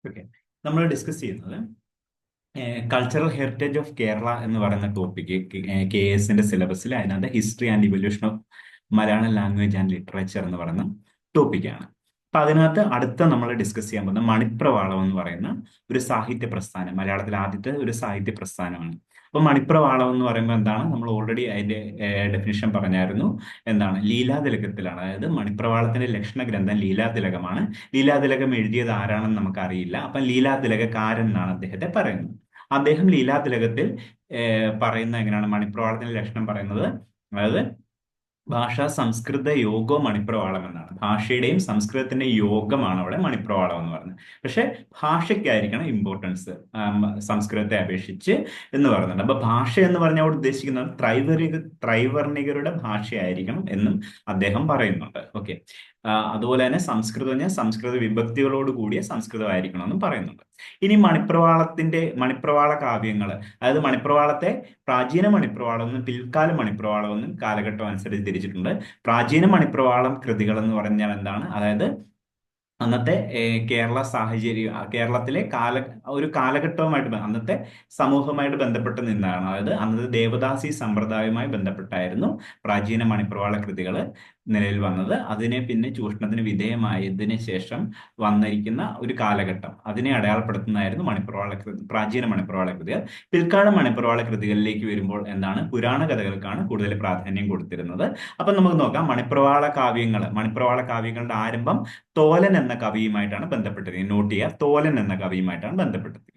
Okay, നമ്മൾ discuss ചെയ്യുന്നത് cultural heritage of Kerala എന്ന് പറയുന്ന ടോപ്പിക്ക് KS-ന്റെ സിലബസിൽ അതിനകത്ത് history and evolution of Malayalam language and literature എന്ന് പറയുന്ന ടോപ്പിക്കാണ്. അപ്പൊ അതിനകത്ത് അടുത്ത നമ്മൾ ഡിസ്കസ് ചെയ്യാൻ പോകുന്ന മണിപ്രവാളം എന്ന് പറയുന്ന ഒരു സാഹിത്യ പ്രസ്ഥാനം, മലയാളത്തിലെ ആദ്യത്തെ ഒരു സാഹിത്യ പ്രസ്ഥാനമാണ്. അപ്പൊ മണിപ്രവാളം എന്ന് പറയുമ്പോൾ എന്താണ്, നമ്മൾ ഓൾറെഡി അതിന്റെ ഡെഫിനിഷൻ പറഞ്ഞായിരുന്നു. എന്താണ്, ലീലാതിലകത്തിലാണ്. അതായത് മണിപ്രവാളത്തിന്റെ ലക്ഷണ ഗ്രന്ഥം ലീലാതിലകമാണ്. ലീലാതിലകം എഴുതിയത് ആരാണെന്ന് നമുക്കറിയില്ല. അപ്പൊ ലീലാതിലകക്കാരൻ എന്നാണ് അദ്ദേഹത്തെ പറയുന്നത്. അദ്ദേഹം ലീലാതിലകത്തിൽ പറയുന്ന എങ്ങനെയാണ് മണിപ്രവാളത്തിന്റെ ലക്ഷണം പറയുന്നത്, അതായത് ഭാഷ സംസ്കൃത യോഗോ മണിപ്രവാളം എന്നാണ്. ഭാഷയുടെയും സംസ്കൃതത്തിന്റെ യോഗമാണ് അവിടെ മണിപ്രവാളം എന്ന് പറയുന്നത്. പക്ഷെ ഭാഷയ്ക്കായിരിക്കണം ഇമ്പോർട്ടൻസ് സംസ്കൃതത്തെ അപേക്ഷിച്ച് എന്ന് പറയുന്നുണ്ട്. അപ്പൊ ഭാഷ എന്ന് പറഞ്ഞാൽ അവിടെ ഉദ്ദേശിക്കുന്നത് ത്രൈവർണികരുടെ ഭാഷയായിരിക്കണം എന്നും അദ്ദേഹം പറയുന്നുണ്ട്. ഓക്കെ, അതുപോലെ തന്നെ സംസ്കൃതം പറഞ്ഞാൽ സംസ്കൃത വിഭക്തികളോട് കൂടിയ സംസ്കൃതമായിരിക്കണം എന്നും പറയുന്നുണ്ട്. ഇനി മണിപ്രവാള കാവ്യങ്ങൾ, അതായത് മണിപ്രവാളത്തെ പ്രാചീന മണിപ്രവാളം എന്നും പിൽക്കാല മണിപ്രവാളം എന്നും കാലഘട്ടം അനുസരിച്ച് തിരിച്ചിട്ടുണ്ട്. പ്രാചീന മണിപ്രവാളം കൃതികൾ എന്ന് പറഞ്ഞാൽ എന്താണ്, അതായത് അന്നത്തെ കേരള സാഹചര്യം, കേരളത്തിലെ ഒരു കാലഘട്ടവുമായിട്ട് അന്നത്തെ സമൂഹവുമായിട്ട് ബന്ധപ്പെട്ട് നിന്നാണ്. അതായത് അന്നത്തെ ദേവദാസി സമ്പ്രദായവുമായി ബന്ധപ്പെട്ടായിരുന്നു പ്രാചീന മണിപ്രവാള കൃതികൾ നിലവിൽ വന്നത്. അതിനെ പിന്നെ ചൂഷണത്തിന് വിധേയമായതിനു ശേഷം വന്നിരിക്കുന്ന ഒരു കാലഘട്ടം, അതിനെ അടയാളപ്പെടുത്തുന്നതായിരുന്നു പ്രാചീന മണിപ്രവാള കൃതികൾ. പിൽക്കാല മണിപ്രവാള കൃതികളിലേക്ക് വരുമ്പോൾ എന്താണ്, പുരാണ കഥകൾക്കാണ് കൂടുതൽ പ്രാധാന്യം കൊടുത്തിരുന്നത്. അപ്പൊ നമുക്ക് നോക്കാം, മണിപ്രവാള കാവ്യങ്ങളുടെ ആരംഭം തോലൻ എന്ന കവിയുമായിട്ടാണ് ബന്ധപ്പെട്ടിരിക്കുന്നത്. നോട്ട് ചെയ്യുക, തോലൻ എന്ന കവിയുമായിട്ടാണ് ബന്ധപ്പെട്ടിരിക്കുന്നത്.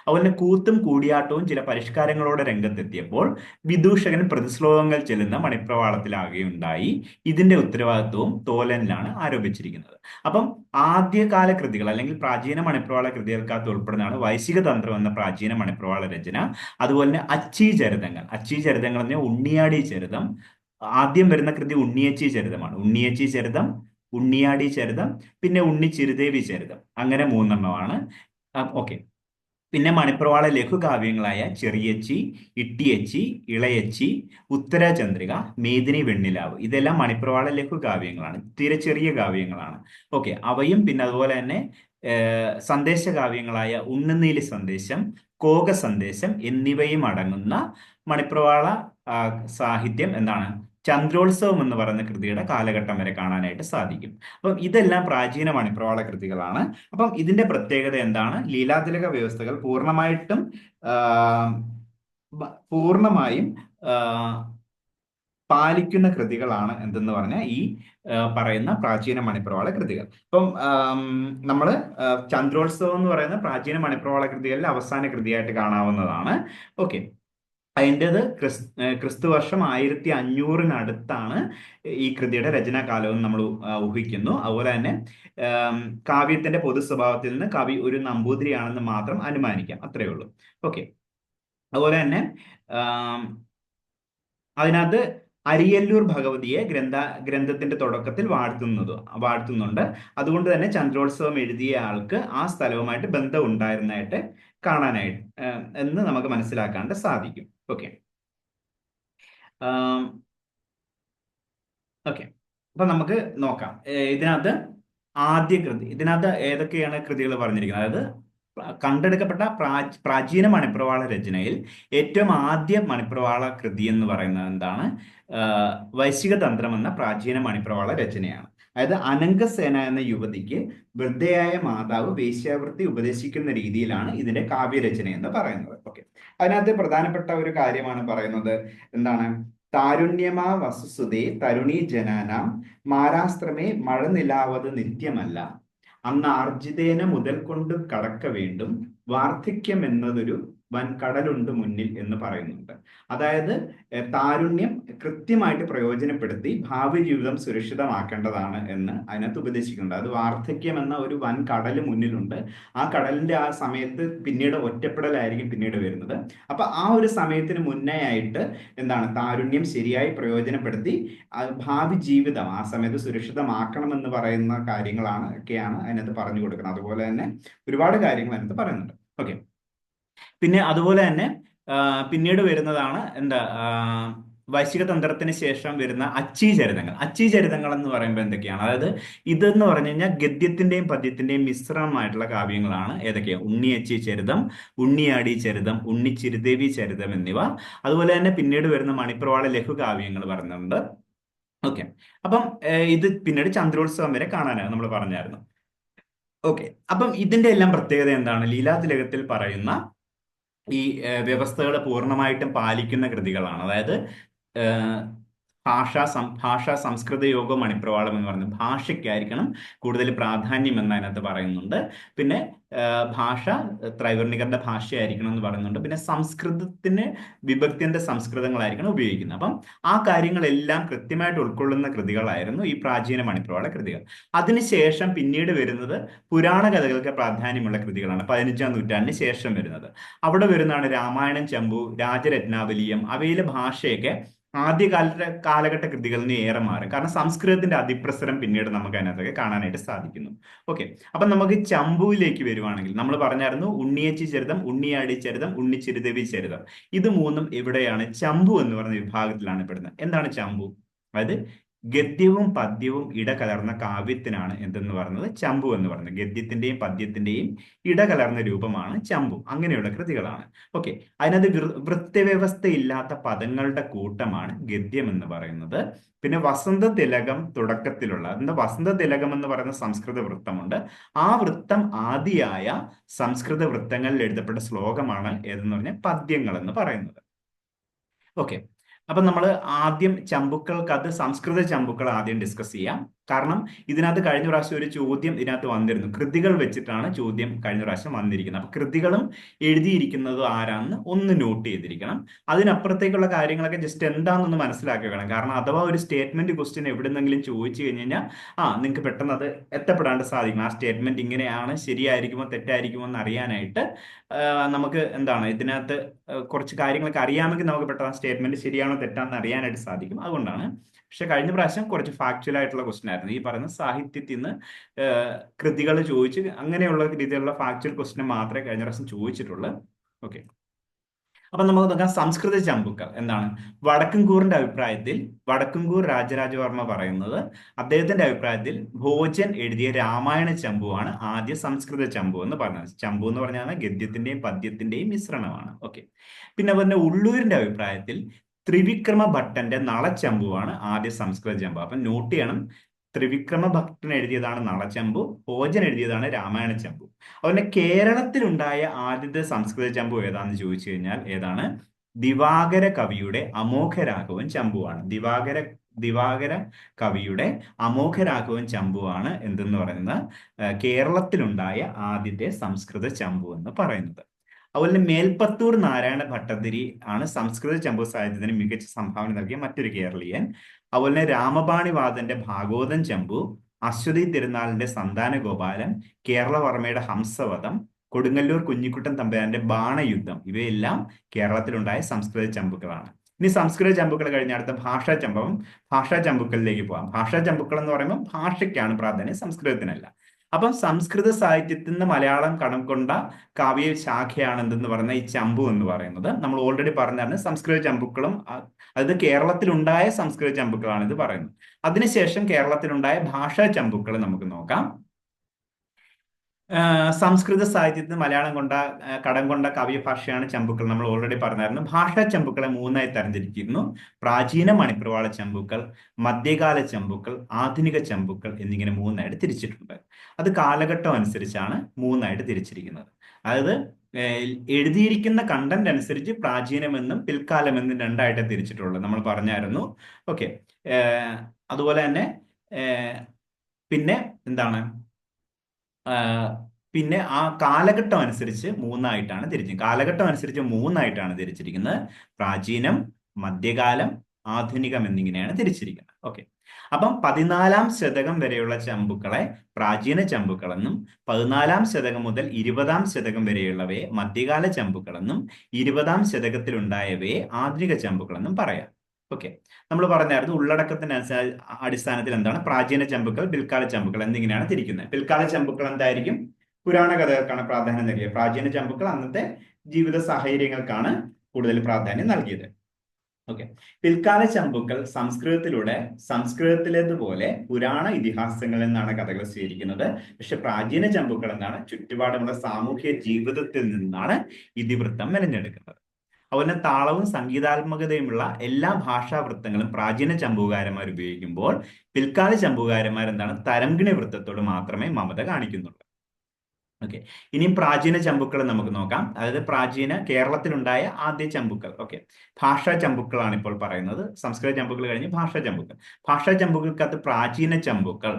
അതുപോലെ കൂത്തും കൂടിയാട്ടവും ചില പരിഷ്കാരങ്ങളോടെ രംഗത്തെത്തിയപ്പോൾ വിദൂഷകൻ പ്രതിശ്ലോകങ്ങൾ ചെല്ലുന്ന മണിപ്രവാളത്തിലാകുകയുണ്ടായി. ഇതിന്റെ ഉത്തരവാദിത്വവും തോലനിലാണ് ആരോപിച്ചിരിക്കുന്നത്. അപ്പം ആദ്യകാല കൃതികൾ അല്ലെങ്കിൽ പ്രാചീന മണിപ്രവാള കൃതികൾക്കകത്ത് ഉൾപ്പെടുന്നതാണ് വൈശിക തന്ത്രം എന്ന പ്രാചീന മണിപ്രവാള രചന. അതുപോലെ തന്നെ അച്ചി ചരിതങ്ങൾ എന്ന ഉണ്ണിയാടി ചരിതം. ആദ്യം വരുന്ന കൃതി ഉണ്ണിയച്ചി ചരിതമാണ്. ഉണ്ണിയച്ചി ചരിതം, ഉണ്ണിയാടി ചരിതം, പിന്നെ ഉണ്ണിച്ചിരുദേവി ചരിതം, അങ്ങനെ മൂന്നെണ്ണമാണ്. ഓക്കെ, പിന്നെ മണിപ്രവാള ലഘുകാവ്യങ്ങളായ ചെറിയച്ചി, ഇട്ടിയച്ചി, ഇളയച്ചി, ഉത്തരചന്ദ്രിക, മേദിനി വെണ്ണിലാവ്, ഇതെല്ലാം മണിപ്രവാള ലഘുകാവ്യങ്ങളാണ്, തീരെ ചെറിയ കാവ്യങ്ങളാണ്. ഓക്കെ, അവയും പിന്നെ അതുപോലെ തന്നെ സന്ദേശ കാവ്യങ്ങളായ ഉണ്ണുനീലി സന്ദേശം, കോക സന്ദേശം എന്നിവയും അടങ്ങുന്ന മണിപ്രവാള സാഹിത്യം എന്താണ്, ചന്ദ്രോത്സവം എന്ന് പറയുന്ന കൃതിയുടെ കാലഘട്ടം വരെ കാണാനായിട്ട് സാധിക്കും. അപ്പം ഇതെല്ലാം പ്രാചീന മണിപ്രവാള കൃതികളാണ്. അപ്പം ഇതിന്റെ പ്രത്യേകത എന്താണ്, ലീലാതിലക വ്യവസ്ഥകൾ ആ, പൂർണ്ണമായും ആ, പാലിക്കുന്ന കൃതികളാണ് എന്തെന്ന് പറഞ്ഞാൽ ഈ പറയുന്ന പ്രാചീന മണിപ്രവാള കൃതികൾ. ഇപ്പം നമ്മള് ചന്ദ്രോത്സവം എന്ന് പറയുന്ന പ്രാചീന മണിപ്രവാള കൃതികളിൽ അവസാന കൃതിയായിട്ട് കാണാവുന്നതാണ്. ഓക്കെ, അതിൻ്റെത് ക്രിസ്തു വർഷം 1500-നടുത്താണ് ഈ കൃതിയുടെ രചനാകാലവും നമ്മൾ ഊഹിക്കുന്നു. അതുപോലെ തന്നെ കാവ്യത്തിന്റെ പൊതു സ്വഭാവത്തിൽ നിന്ന് കവി ഒരു നമ്പൂതിരിയാണെന്ന് മാത്രം അനുമാനിക്കാം, അത്രയേ ഉള്ളൂ. ഓക്കെ, അതുപോലെ തന്നെ അതിനകത്ത് അരിയല്ലൂർ ഭഗവതിയെ ഗ്രന്ഥത്തിന്റെ തുടക്കത്തിൽ വാഴ്ത്തുന്നുണ്ട്. അതുകൊണ്ട് തന്നെ ചന്ദ്രോത്സവം എഴുതിയ ആൾക്ക് ആ സ്ഥലവുമായിട്ട് ബന്ധം ഉണ്ടായിരുന്നതായിട്ട് കാണാനായിട്ട് എന്ന് നമുക്ക് മനസ്സിലാക്കാണ്ട് സാധിക്കും. ഓക്കെ, ഓക്കെ, അപ്പൊ നമുക്ക് നോക്കാം ഇതിനകത്ത് ഏതൊക്കെയാണ് കൃതികൾ പറഞ്ഞിരിക്കുന്നത്. അതായത് കണ്ടെടുക്കപ്പെട്ട പ്രാചീന മണിപ്രവാള രചനയിൽ ഏറ്റവും ആദ്യ മണിപ്രവാള കൃതി എന്ന് പറയുന്നത് എന്താണ്, വൈശിക തന്ത്രം എന്ന പ്രാചീന മണിപ്രവാള രചനയാണ്. അതായത് അനങ്കസേന എന്ന യുവതിക്ക് വൃദ്ധയായ മാതാവ് വേശ്യാവൃത്തി ഉപദേശിക്കുന്ന രീതിയിലാണ് ഇതിന്റെ കാവ്യരചന എന്ന് പറയുന്നത്. ഓക്കെ, അതിനകത്ത് പ്രധാനപ്പെട്ട ഒരു കാര്യമാണ് പറയുന്നത്, എന്താണ്, താരുണ്യമാ വസുസുതേ തരുണീ ജനാനാം മാരാസ്ത്രമേ മഴനിലാവത് നിത്യമല്ല, അന്ന് ആർജിതേന മുതൽ കൊണ്ട് കടക്ക വേണ്ടും വാർദ്ധക്യം എന്നതൊരു വൻകടലുണ്ട് മുന്നിൽ എന്ന് പറയുന്നുണ്ട്. അതായത് താരുണ്യം കൃത്യമായിട്ട് പ്രയോജനപ്പെടുത്തി ഭാവി ജീവിതം സുരക്ഷിതമാക്കേണ്ടതാണ് എന്ന് അതിനകത്ത് ഉപദേശിക്കുന്നുണ്ട്. അത് വാർദ്ധക്യം എന്ന ഒരു വൻ കടൽ മുന്നിലുണ്ട്. ആ കടലിന്റെ ആ സമയത്ത് പിന്നീട് ഒറ്റപ്പെടലായിരിക്കും പിന്നീട് വരുന്നത്. അപ്പൊ ആ ഒരു സമയത്തിന് മുന്നേ ആയിട്ട് എന്താണ്, താരുണ്യം ശരിയായി പ്രയോജനപ്പെടുത്തി ഭാവി ജീവിതം ആ സമയത്ത് സുരക്ഷിതമാക്കണമെന്ന് പറയുന്ന ഒക്കെയാണ് അതിനകത്ത് പറഞ്ഞു കൊടുക്കുന്നത്. അതുപോലെ തന്നെ ഒരുപാട് കാര്യങ്ങൾ അതിനകത്ത് പറയുന്നുണ്ട്. ഓക്കെ, പിന്നെ അതുപോലെ തന്നെ പിന്നീട് വരുന്നതാണ് എന്താ, വൈശിക തന്ത്രത്തിന് ശേഷം വരുന്ന അച്ചീചരിതങ്ങൾ എന്ന് പറയുമ്പോൾ എന്തൊക്കെയാണ്? അതായത് ഇതെന്ന് പറഞ്ഞു കഴിഞ്ഞാൽ ഗദ്യത്തിന്റെയും പദ്യത്തിന്റെയും മിശ്രണമായിട്ടുള്ള കാവ്യങ്ങളാണ്. ഏതൊക്കെയാണ്? ഉണ്ണിയച്ചി ചരിതം, ഉണ്ണിയാടി ചരിതം, ഉണ്ണിച്ചിരുദേവി ചരിതം എന്നിവ. അതുപോലെ തന്നെ പിന്നീട് വരുന്ന മണിപ്രവാള ലഘുകാവ്യങ്ങൾ പറയുന്നുണ്ട്. ഓക്കെ. അപ്പം ഇത് പിന്നീട് ചന്ദ്രോത്സവം വരെ കാണാനാണ് നമ്മൾ പറഞ്ഞായിരുന്നു. ഓക്കെ. അപ്പം ഇതിന്റെ എല്ലാം പ്രത്യേകത എന്താണ്? ലീലാതിലകത്തിൽ പറയുന്ന ഈ വ്യവസ്ഥകൾ പൂർണ്ണമായിട്ടും പാലിക്കുന്ന കൃതികളാണ്. അതായത് ഭാഷ സംസ്കൃത യോഗ മണിപ്രവാളം എന്ന് പറയുന്നത് ഭാഷയ്ക്കായിരിക്കണം കൂടുതൽ പ്രാധാന്യം എന്ന് അതിനകത്ത് പറയുന്നുണ്ട്. പിന്നെ ഭാഷ ത്രൈവർണികരുടെ ഭാഷയായിരിക്കണം എന്ന് പറയുന്നുണ്ട്. പിന്നെ സംസ്കൃതത്തിന് വിഭക്തിന്റെ സംസ്കൃതങ്ങളായിരിക്കണം ഉപയോഗിക്കുന്നത്. അപ്പം ആ കാര്യങ്ങളെല്ലാം കൃത്യമായിട്ട് ഉൾക്കൊള്ളുന്ന കൃതികളായിരുന്നു ഈ പ്രാചീന മണിപ്രവാള കൃതികൾ. അതിനുശേഷം പിന്നീട് വരുന്നത് പുരാണ കഥകൾക്ക് പ്രാധാന്യമുള്ള കൃതികളാണ് 15-ാം നൂറ്റാണ്ടിന് ശേഷം വരുന്നത്. അവിടെ വരുന്നതാണ് രാമായണം, ചമ്പു, രാജരത്നാവലിയം. അവയിലെ ഭാഷയൊക്കെ കാലഘട്ട കൃതികളിൽ നിന്ന് ഏറെ മാറും. കാരണം സംസ്കൃതത്തിന്റെ അതിപ്രസരം പിന്നീട് നമുക്ക് അതിനകത്തൊക്കെ കാണാനായിട്ട് സാധിക്കുന്നു. ഓക്കെ. അപ്പൊ നമുക്ക് ചമ്പുവിലേക്ക് വരുവാണെങ്കിൽ നമ്മൾ പറഞ്ഞായിരുന്നു ഉണ്ണിയച്ചി ചരിതം, ഉണ്ണിയാടി ചരിതം, ഉണ്ണിച്ചിരുദേവി ചരിതം. ഇത് മൂന്നും എവിടെയാണ്? ചമ്പു എന്ന് പറയുന്ന വിഭാഗത്തിലാണ് പെടുന്നത്. എന്താണ് ചമ്പു? അതായത് ഗദ്യവും പദ്യവും ഇടകലർന്ന കാവ്യത്തിനാണ് എന്തെന്ന് പറയുന്നത്? ചമ്പു എന്ന് പറയുന്നത്. ഗദ്യത്തിന്റെയും പദ്യത്തിന്റെയും ഇടകലർന്ന രൂപമാണ് ചമ്പു. അങ്ങനെയുള്ള കൃതികളാണ്. ഓക്കെ. അതിനകത്ത് വൃത്യവ്യവസ്ഥയില്ലാത്ത പദങ്ങളുടെ കൂട്ടമാണ് ഗദ്യം എന്ന് പറയുന്നത്. പിന്നെ വസന്ത തിലകം തുടക്കത്തിലുള്ള, എന്താ വസന്ത തിലകം എന്ന് പറയുന്ന സംസ്കൃത വൃത്തമുണ്ട്. ആ വൃത്തം ആദിയായ സംസ്കൃത വൃത്തങ്ങളിൽ എഴുതപ്പെട്ട ശ്ലോകമാണ് ഏതെന്ന് പറഞ്ഞാൽ പദ്യങ്ങൾ എന്ന് പറയുന്നത്. ഓക്കെ. അപ്പൊ നമ്മൾ ആദ്യം ചമ്പുക്കൾക്ക്, അത് സംസ്കൃത ചമ്പുക്കൾ ആദ്യം ഡിസ്കസ് ചെയ്യാം. കാരണം ഇതിനകത്ത് കഴിഞ്ഞ പ്രാവശ്യം ഒരു ചോദ്യം ഇതിനകത്ത് വന്നിരുന്നു. കൃതികൾ വെച്ചിട്ടാണ് ചോദ്യം കഴിഞ്ഞ പ്രാവശ്യം വന്നിരിക്കുന്നത്. അപ്പൊ കൃതികളും എഴുതിയിരിക്കുന്നത് ആരാന്ന് ഒന്ന് നോട്ട് ചെയ്തിരിക്കണം. അതിനപ്പുറത്തേക്കുള്ള കാര്യങ്ങളൊക്കെ ജസ്റ്റ് എന്താണെന്നൊന്ന് മനസ്സിലാക്കി വേണം. കാരണം അഥവാ ഒരു സ്റ്റേറ്റ്മെന്റ് ക്വസ്റ്റ്യൻ എവിടെന്നെങ്കിലും ചോദിച്ചു കഴിഞ്ഞ് കഴിഞ്ഞാൽ നിങ്ങൾക്ക് പെട്ടെന്ന് അത് എത്തപ്പെടാണ്ട് സാധിക്കണം. ആ സ്റ്റേറ്റ്മെന്റ് ഇങ്ങനെയാണ്, ശരിയായിരിക്കുമോ തെറ്റായിരിക്കുമോ എന്ന് അറിയാനായിട്ട് നമുക്ക് എന്താണ് ഇതിനകത്ത് കുറച്ച് കാര്യങ്ങളൊക്കെ അറിയാമെങ്കിൽ നമുക്ക് പെട്ടെന്ന് സ്റ്റേറ്റ്മെന്റ് ശരിയാണോ തെറ്റാണെന്ന് അറിയാനായിട്ട് സാധിക്കും. അതുകൊണ്ടാണ്. പക്ഷെ കഴിഞ്ഞ പ്രാവശ്യം കുറച്ച് ഫാക്ച്വൽ ആയിട്ടുള്ള ക്വസ്റ്റൻ ആയിരുന്നു. ഈ പറയുന്ന സാഹിത്യത്തിൽ നിന്ന് കൃതികൾ ചോദിച്ച് അങ്ങനെയുള്ള രീതിയിലുള്ള ഫാക്ച്വൽ ക്വസ്റ്റ്യൻ മാത്രമേ കഴിഞ്ഞ പ്രാവശ്യം ചോദിച്ചിട്ടുള്ളൂ. ഓക്കെ. അപ്പൊ നമുക്ക് നോക്കാം സംസ്കൃത ചമ്പുക്കൾ എന്താണ്. വടക്കൻകൂറിന്റെ അഭിപ്രായത്തിൽ, വടക്കൻകൂർ രാജരാജവർമ്മ പറയുന്നത്, അദ്ദേഹത്തിന്റെ അഭിപ്രായത്തിൽ ഭോജൻ എഴുതിയ രാമായണ ചമ്പുവാണ് ആദ്യ സംസ്കൃത ചമ്പു എന്ന് പറഞ്ഞത്. ചമ്പു എന്ന് പറഞ്ഞാൽ ഗദ്യത്തിന്റെയും പദ്യത്തിന്റെയും മിശ്രണമാണ്. ഓക്കെ. പിന്നെ പറഞ്ഞ ഉള്ളൂരിന്റെ അഭിപ്രായത്തിൽ ത്രിവിക്രമ ഭട്ടന്റെ നളച്ചമ്പുവാണ് ആദ്യ സംസ്കൃത ചമ്പു. അപ്പൊ നോട്ട് ചെയ്യണം, ത്രിവിക്രമ ഭട്ടൻ എഴുതിയതാണ് നളച്ചമ്പു, ഭോജൻ എഴുതിയതാണ് രാമായണ ചമ്പു. അതുപോലെ കേരളത്തിലുണ്ടായ ആദ്യത്തെ സംസ്കൃത ചമ്പു ഏതാണെന്ന് ചോദിച്ചു കഴിഞ്ഞാൽ ഏതാണ്? ദിവാകര കവിയുടെ അമോഘരാഘവൻ ചമ്പുവാണ്. ദിവാകര കവിയുടെ അമോഘരാഘവൻ ചമ്പുവാണ് എന്തെന്ന് പറയുന്നത് കേരളത്തിലുണ്ടായ ആദ്യത്തെ സംസ്കൃത ചമ്പു എന്ന് പറയുന്നത്. അതുപോലെ മേൽപ്പത്തൂർ നാരായണ ഭട്ടതിരി ആണ് സംസ്കൃത ചമ്പു സാഹിത്യത്തിന് മികച്ച സംഭാവന നൽകിയ മറ്റൊരു കേരളീയൻ. അതുപോലെ തന്നെ രാമപാണിവാദന്റെ ഭാഗവതം ചമ്പു, അശ്വതി തിരുനാളിന്റെ സന്താന ഗോപാലൻ, കേരളവർമ്മയുടെ ഹംസവധം, കൊടുങ്ങല്ലൂർ കുഞ്ഞിക്കുട്ടൻ തമ്പുരാന്റെ ബാണയുദ്ധം, ഇവയെല്ലാം കേരളത്തിലുണ്ടായ സംസ്കൃത ചമ്പുക്കളാണ്. ഇനി സംസ്കൃത ചമ്പുക്കൾ കഴിഞ്ഞ അടുത്ത ഭാഷാ ചമ്പുക്കളിലേക്ക് പോകാം. ഭാഷാ ചമ്പുക്കൾ എന്ന് പറയുമ്പോൾ ഭാഷയ്ക്കാണ് പ്രാധാന്യം, സംസ്കൃതത്തിനല്ല. അപ്പം സംസ്കൃത സാഹിത്യത്തിൽ നിന്ന് മലയാളം കടം കൊണ്ട കാവ്യ ശാഖയാണ് എന്തെന്ന് പറയുന്നത് ഈ ചമ്പു എന്ന് പറയുന്നത്. നമ്മൾ ഓൾറെഡി പറഞ്ഞായിരുന്നു സംസ്കൃത ചമ്പുക്കളും, അതായത് കേരളത്തിലുണ്ടായ സംസ്കൃത ചമ്പുക്കളാണ് ഇത് പറയുന്നത്. അതിനുശേഷം കേരളത്തിലുണ്ടായ ഭാഷാ ചമ്പുക്കൾ നമുക്ക് നോക്കാം. സംസ്കൃത സാഹിത്യത്തിന് മലയാളം കടം കൊണ്ട കാവ്യഭാഷയാണ് ചമ്പുക്കൾ. നമ്മൾ ഓൾറെഡി പറഞ്ഞായിരുന്നു. ഭാഷാ ചമ്പുക്കളെ മൂന്നായി തരംതിരിച്ചിരുന്നു. പ്രാചീന മണിപ്രവാള ചമ്പുക്കൾ, മധ്യകാല ചമ്പുക്കൾ, ആധുനിക ചമ്പുക്കൾ എന്നിങ്ങനെ മൂന്നായിട്ട് തിരിച്ചിട്ടുണ്ട്. അത് കാലഘട്ടം അനുസരിച്ചാണ് മൂന്നായിട്ട് തിരിച്ചിരിക്കുന്നത്. അതായത് എഴുതിയിരിക്കുന്ന കണ്ടന്റ് അനുസരിച്ച് പ്രാചീനമെന്നും പിൽക്കാലമെന്നും രണ്ടായിട്ട് തിരിച്ചിട്ടുള്ളത് നമ്മൾ പറഞ്ഞായിരുന്നു. ഓക്കെ. അതുപോലെ തന്നെ പിന്നെ എന്താണ്, പിന്നെ ആ കാലഘട്ടം അനുസരിച്ച് മൂന്നായിട്ടാണ് തിരിച്ചിരിക്കുന്നത്. പ്രാചീനം, മധ്യകാലം, ആധുനികം എന്നിങ്ങനെയാണ് തിരിച്ചിരിക്കുന്നത്. ഓക്കെ. അപ്പം 14-ാം ശതകം വരെയുള്ള ചമ്പുക്കളെ പ്രാചീന ചമ്പുക്കളെന്നും 14-ാം ശതകം മുതൽ 20-ാം ശതകം വരെയുള്ളവയെ മധ്യകാല ചമ്പുക്കളെന്നും 20-ാം ശതകത്തിലുണ്ടായവയെ ആധുനിക ചമ്പുക്കളെന്നും പറയാം. ഓക്കെ. നമ്മൾ പറഞ്ഞായിരുന്നു ഉള്ളടക്കത്തിന്റെ അടിസ്ഥാനത്തിൽ എന്താണ് പ്രാചീന ചമ്പുക്കൾ, പിൽക്കാല ചമ്പുക്കൾ എന്നിങ്ങനെയാണ് തിരിക്കുന്നത്. പിൽക്കാല ചമ്പുക്കൾ എന്തായിരിക്കും? പുരാണ കഥകൾക്കാണ് പ്രാധാന്യം നൽകിയത്. പ്രാചീന ചമ്പുക്കൾ അന്നത്തെ ജീവിത സാഹചര്യങ്ങൾക്കാണ് കൂടുതൽ പ്രാധാന്യം നൽകിയത്. ഓക്കെ. പിൽക്കാല ചമ്പുക്കൾ സംസ്കൃതത്തിലേതുപോലെ പുരാണ ഇതിഹാസങ്ങളിൽ നിന്നാണ് കഥകൾ സ്വീകരിക്കുന്നത്. പക്ഷെ പ്രാചീന ചമ്പുക്കൾ എന്താണ്, ചുറ്റുപാടുമുള്ള സാമൂഹ്യ ജീവിതത്തിൽ നിന്നാണ് ഇതിവൃത്തം മെനഞ്ഞെടുക്കുന്നത്. അതുപോലെ താളവും സംഗീതാത്മകതയുമുള്ള എല്ലാ ഭാഷാവൃത്തങ്ങളും പ്രാചീന ചമ്പുകാരന്മാർ ഉപയോഗിക്കുമ്പോൾ പിൽക്കാല ചമ്പുകാരന്മാർ എന്താണ്, തരംഗിണി വൃത്തത്തോട് മാത്രമേ മമത കാണിക്കുന്നുള്ളൂ. ഓക്കെ. ഇനിയും പ്രാചീന ചമ്പുക്കൾ നമുക്ക് നോക്കാം. അതായത് പ്രാചീന കേരളത്തിലുണ്ടായ ആദ്യ ചമ്പുക്കൾ. ഓക്കെ. ഭാഷാ ചമ്പുക്കളാണ് ഇപ്പോൾ പറയുന്നത്. സംസ്കൃത ചമ്പുക്കൾ കഴിഞ്ഞ് ഭാഷാ ചമ്പുക്കൾ. ഭാഷാ ചമ്പുക്കൾക്കകത്ത് പ്രാചീന ചമ്പുക്കൾ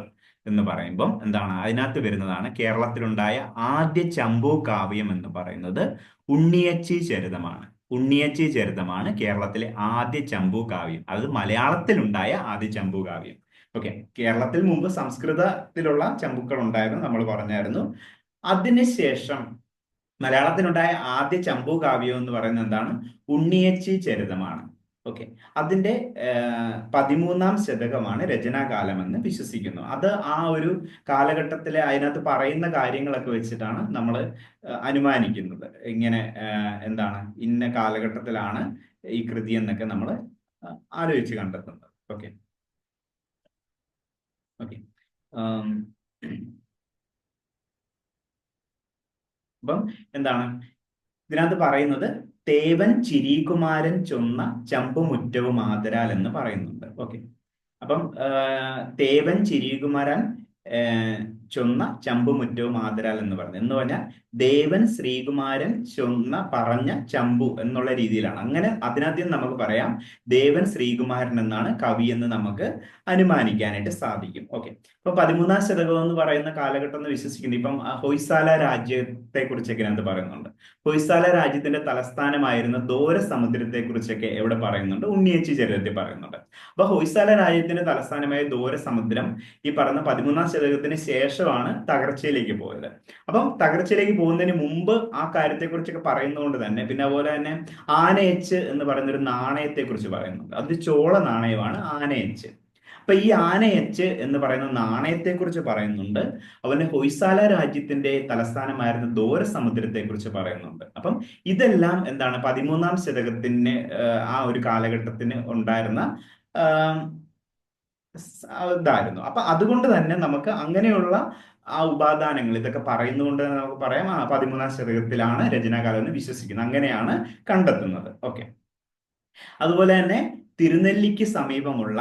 എന്ന് പറയുമ്പോൾ എന്താണ്, അതിനകത്ത് വരുന്നതാണ് കേരളത്തിലുണ്ടായ ആദ്യ ചമ്പു കാവ്യം എന്ന് പറയുന്നത് ഉണ്ണിയച്ചി ചരിതമാണ്. ഉണ്ണിയച്ചി ചരിതമാണ് കേരളത്തിലെ ആദ്യ ചമ്പു കാവ്യം. അത് മലയാളത്തിലുണ്ടായ ആദ്യ ചമ്പു കാവ്യം. ഓക്കെ. കേരളത്തിൽ മുമ്പ് സംസ്കൃതത്തിലുള്ള ചമ്പുക്കൾ ഉണ്ടായിരുന്നു, നമ്മൾ പറഞ്ഞായിരുന്നു. അതിനുശേഷം മലയാളത്തിലുണ്ടായ ആദ്യ ചമ്പു കാവ്യം എന്ന് പറയുന്നത് എന്താണ്, ഉണ്ണിയച്ചി ചരിതമാണ്. ഓക്കെ. അതിന്റെ 13-ാം ശതകമാണ് രചനാകാലമെന്ന് വിശ്വസിക്കുന്നു. അത് ആ ഒരു കാലഘട്ടത്തിലെ അതിനകത്ത് പറയുന്ന കാര്യങ്ങളൊക്കെ വെച്ചിട്ടാണ് നമ്മൾ അനുമാനിക്കുന്നത്. ഇങ്ങനെ എന്താണ്, ഇന്ന കാലഘട്ടത്തിലാണ് ഈ കൃതി എന്നൊക്കെ നമ്മൾ ആലോചിച്ച് കണ്ടെത്തുന്നത്. ഓക്കെ. ഓക്കെ. അപ്പം എന്താണ് ഇതിനകത്ത് പറയുന്നത്, തേവൻ ചിരീകുമാരൻ ചൊന്ന ചമ്പുമുറ്റവും ആദരാൽ എന്ന് പറയുന്നുണ്ട്. ഓക്കെ. അപ്പം തേവൻ ചിരീകുമാരൻ ചൊന്ന ചമ്പുമുറ്റവും ആദരാൽ എന്ന് പറഞ്ഞാൽ ദേവൻ ശ്രീകുമാരൻ ചൊന്ന പറഞ്ഞ ചമ്പു എന്നുള്ള രീതിയിലാണ്. അങ്ങനെ അതിനാദ്യം നമുക്ക് പറയാം ദേവൻ ശ്രീകുമാരൻ എന്നാണ് കവി എന്ന് നമുക്ക് അനുമാനിക്കാനായിട്ട് സാധിക്കും. ഓക്കെ. ഇപ്പൊ 13-ാം ശതകം എന്ന് പറയുന്ന കാലഘട്ടം എന്ന് വിശ്വസിക്കുന്നത്, ഇപ്പം ഹൊയ്സാല രാജ്യത്തെ കുറിച്ചൊക്കെ അതിനകത്ത് പറയുന്നുണ്ട്. ഹൊയ്സാല രാജ്യത്തിന്റെ തലസ്ഥാനമായിരുന്ന ദോര സമുദ്രത്തെ കുറിച്ചൊക്കെ എവിടെ പറയുന്നുണ്ട്, ഉണ്ണിയച്ചി ചരിതത്തിൽ പറയുന്നുണ്ട്. അപ്പൊ ഹൊയ്സാല രാജ്യത്തിന്റെ തലസ്ഥാനമായ ദോര സമുദ്രം ഈ പറയുന്ന 13-ാം ശതകത്തിന് ശേഷമാണ് തകർച്ചയിലേക്ക് പോയത്. അപ്പം തകർച്ചയിലേക്ക് പോകുന്നതിന് മുമ്പ് ആ കാര്യത്തെ കുറിച്ചൊക്കെ പറയുന്നതുകൊണ്ട് തന്നെ, പിന്നെ അതുപോലെ തന്നെ ആനയച്ച് എന്ന് പറയുന്ന ഒരു നാണയത്തെ കുറിച്ച് പറയുന്നുണ്ട്. അതൊരു ചോള നാണയമാണ് ആനയച്ച്. അപ്പൊ ഈ ആനയച്ച് എന്ന് പറയുന്ന നാണയത്തെ കുറിച്ച് പറയുന്നുണ്ട്. അതുപോലെ ഹൊയ്സാല രാജ്യത്തിന്റെ തലസ്ഥാനമായിരുന്ന ദോര സമുദ്രത്തെ കുറിച്ച് പറയുന്നുണ്ട്. അപ്പം ഇതെല്ലാം എന്താണ്, 13-ാം ശതകത്തിന് ആ ഒരു കാലഘട്ടത്തിന് ഉണ്ടായിരുന്ന ഇതായിരുന്നു. അപ്പൊ അതുകൊണ്ട് തന്നെ നമുക്ക് അങ്ങനെയുള്ള ആ ഉപാദാനങ്ങൾ ഇതൊക്കെ പറയുന്നതുകൊണ്ട് തന്നെ നമുക്ക് പറയാം 13-ാം ശതകത്തിലാണ് രചനാകാലം എന്ന് വിശ്വസിക്കുന്നത്. അങ്ങനെയാണ് കണ്ടെത്തുന്നത്. ഓക്കെ. അതുപോലെ തന്നെ തിരുനെല്ലിക്ക് സമീപമുള്ള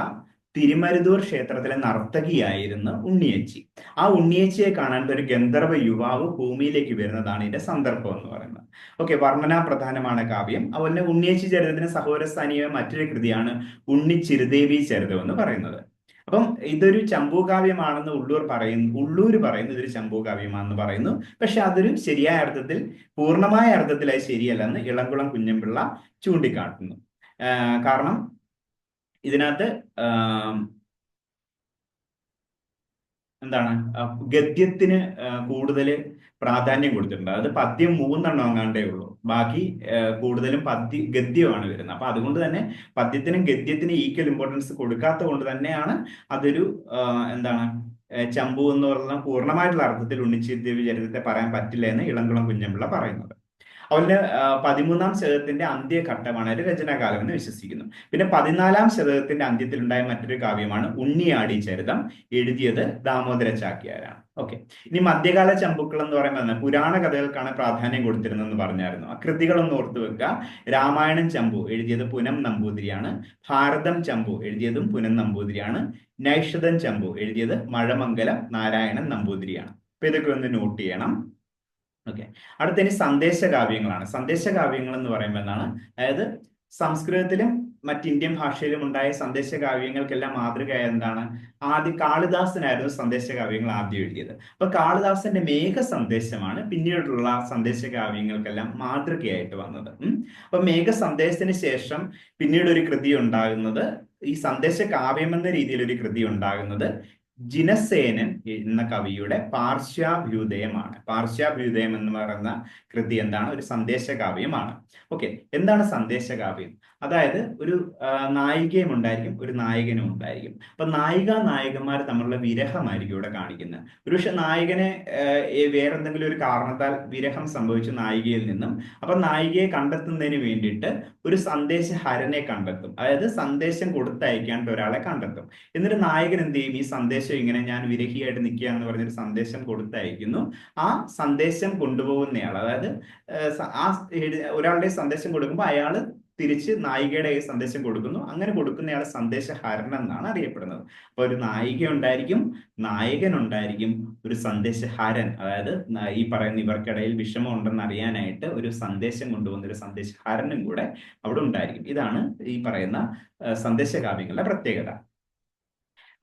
തിരുമരുതൂർ ക്ഷേത്രത്തിലെ നർത്തകിയായിരുന്നു ഉണ്ണിയച്ചി. ആ ഉണ്ണിയച്ചിയെ കാണാൻ ഒരു ഗന്ധർവ യുവാവ് ഭൂമിയിലേക്ക് വരുന്നതാണ് ഇതിന്റെ സന്ദർഭം എന്ന് പറയുന്നത്. ഓക്കെ. വർണ്ണനാ പ്രധാനമാണ് കാവ്യം. അതുപോലെ ഉണ്ണിയച്ചി ചരിതത്തിന് സഹോദരസ്ഥാനീയ മറ്റൊരു കൃതിയാണ് ഉണ്ണിച്ചിരുദേവി ചരിതം എന്ന് പറയുന്നത്. അപ്പം ഇതൊരു ചമ്പൂകാവ്യമാണെന്ന് ഉള്ളൂര് പറയുന്നു ഇതൊരു ചമ്പൂകാവ്യമാണെന്ന് പറയുന്നു. പക്ഷെ അതൊരു ശരിയായ അർത്ഥത്തിൽ, പൂർണ്ണമായ അർത്ഥത്തിൽ അത് ശരിയല്ലെന്ന് ഇളംകുളം കുഞ്ഞൻപിള്ള ചൂണ്ടിക്കാട്ടുന്നു. കാരണം ഇതിനകത്ത് എന്താണ്, ഗദ്യത്തിന് കൂടുതൽ പ്രാധാന്യം കൊടുത്തിട്ടുണ്ട്. അത് പദ്യം 3 അങ്ങാണ്ടേ ഉള്ളൂ. ബാക്കി കൂടുതലും ഗദ്യമാണ് വരുന്നത്. അപ്പൊ അതുകൊണ്ട് തന്നെ പദ്യത്തിനും ഗദ്യത്തിനും ഈക്വൽ ഇമ്പോർട്ടൻസ് കൊടുക്കാത്ത കൊണ്ട് തന്നെയാണ് അതൊരു എന്താണ്, ചമ്പു എന്ന് പറഞ്ഞ പൂർണ്ണമായിട്ടുള്ള അർത്ഥത്തിൽ ഉണ്ണിച്ചിരുദേവി ചരിത്രത്തെ പറയാൻ പറ്റില്ല എന്ന് ഇളംകുളം കുഞ്ഞൻപിള്ള പറയുന്നത്. അതുപോലെ 13-ാം ശതകത്തിന്റെ അന്ത്യഘട്ടമാണ് ഒരു രചനാകാലം എന്ന് വിശ്വസിക്കുന്നു. പിന്നെ 14-ാം ശതകത്തിന്റെ അന്ത്യത്തിലുണ്ടായ മറ്റൊരു കാവ്യമാണ് ഉണ്ണിയാടി ചരിതം. എഴുതിയത് ദാമോദര ചാക്യാരാണ്. ഓക്കെ. ഇനി മധ്യകാല ചമ്പുക്കൾ എന്ന് പറയുമ്പോൾ പുരാണ കഥകൾക്കാണ് പ്രാധാന്യം കൊടുത്തിരുന്നതെന്ന് പറഞ്ഞായിരുന്നു. ആ കൃതികളൊന്ന് ഓർത്തു വെക്കുക. രാമായണം ചമ്പു എഴുതിയത് പുനം നമ്പൂതിരിയാണ്. ഭാരതം ചമ്പു എഴുതിയതും പുനം നമ്പൂതിരിയാണ്. നൈഷധം ചമ്പു എഴുതിയത് മഴമംഗലം നാരായണൻ നമ്പൂതിരിയാണ്. അപ്പൊ ഇതൊക്കെ ഒന്ന് നോട്ട് ചെയ്യണം. ഓക്കെ. അടുത്ത ഇനി സന്ദേശകാവ്യങ്ങളാണ്. സന്ദേശകാവ്യങ്ങൾ എന്ന് പറയുമ്പോൾ എന്താണ്, അതായത് സംസ്കൃതത്തിലും മറ്റ് ഇന്ത്യൻ ഭാഷയിലും ഉണ്ടായ സന്ദേശകാവ്യങ്ങൾക്കെല്ലാം മാതൃകയായ എന്താണ്, ആദ്യം കാളിദാസനായിരുന്നു സന്ദേശകാവ്യങ്ങൾ ആദ്യം എഴുതിയത്. അപ്പൊ കാളിദാസന്റെ മേഘ സന്ദേശമാണ് പിന്നീടുള്ള സന്ദേശകാവ്യങ്ങൾക്കെല്ലാം മാതൃകയായിട്ട് വന്നത്. അപ്പൊ മേഘ സന്ദേശത്തിന് ശേഷം പിന്നീട് ഒരു കൃതി ഉണ്ടാകുന്നത്, ഈ സന്ദേശകാവ്യം എന്ന രീതിയിൽ ഒരു കൃതി ഉണ്ടാകുന്നത് ജിനസേനൻ എന്ന കവിയുടെ പാർശ്വാഭ്യുദയമാണ്. പാർശ്വാഭ്യുദയം എന്ന് പറയുന്ന കൃതി എന്താണ്? ഒരു സന്ദേശകാവ്യമാണ്. ഓക്കെ, എന്താണ് സന്ദേശകാവ്യം? അതായത് ഒരു നായികയും ഉണ്ടായിരിക്കും, ഒരു നായകനും ഉണ്ടായിരിക്കും. അപ്പൊ നായിക നായകന്മാർ തമ്മിലുള്ള വിരഹമായിരിക്കും ഇവിടെ കാണിക്കുന്നത്. ഒരുപക്ഷെ നായകനെ വേറെന്തെങ്കിലും ഒരു കാരണത്താൽ വിരഹം സംഭവിച്ചു നായികയിൽ നിന്നും. അപ്പൊ നായികയെ കണ്ടെത്തുന്നതിന് വേണ്ടിയിട്ട് ഒരു സന്ദേശഹരനെ കണ്ടെത്തും, അതായത് സന്ദേശം കൊടുത്തയക്കാണ്ട് ഒരാളെ കണ്ടെത്തും. എന്നിട്ട് നായകൻ എന്ത് ചെയ്യും? ഈ സന്ദേശം ഇങ്ങനെ ഞാൻ വിരഹിയായിട്ട് നിൽക്കുക എന്ന് പറഞ്ഞൊരു സന്ദേശം കൊടുത്തയക്കുന്നു. ആ സന്ദേശം കൊണ്ടുപോകുന്നയാൾ, അതായത് ആ ഒരാളുടെ സന്ദേശം കൊടുക്കുമ്പോൾ അയാള് തിരിച്ച് നായികയുടെ സന്ദേശം കൊടുക്കുന്നു. അങ്ങനെ കൊടുക്കുന്നയാൾ സന്ദേശഹരൻ എന്നാണ് അറിയപ്പെടുന്നത്. അപ്പൊ ഒരു നായിക ഉണ്ടായിരിക്കും, നായകൻ ഉണ്ടായിരിക്കും, ഒരു സന്ദേശഹരൻ, അതായത് ഈ പറയുന്ന ഇവർക്കിടയിൽ വിഷമം ഉണ്ടെന്ന് അറിയാനായിട്ട് ഒരു സന്ദേശം കൊണ്ടുപോകുന്ന ഒരു സന്ദേശഹരനും കൂടെ അവിടെ ഉണ്ടായിരിക്കും. ഇതാണ് ഈ പറയുന്ന സന്ദേശകാവ്യങ്ങളുടെ പ്രത്യേകത.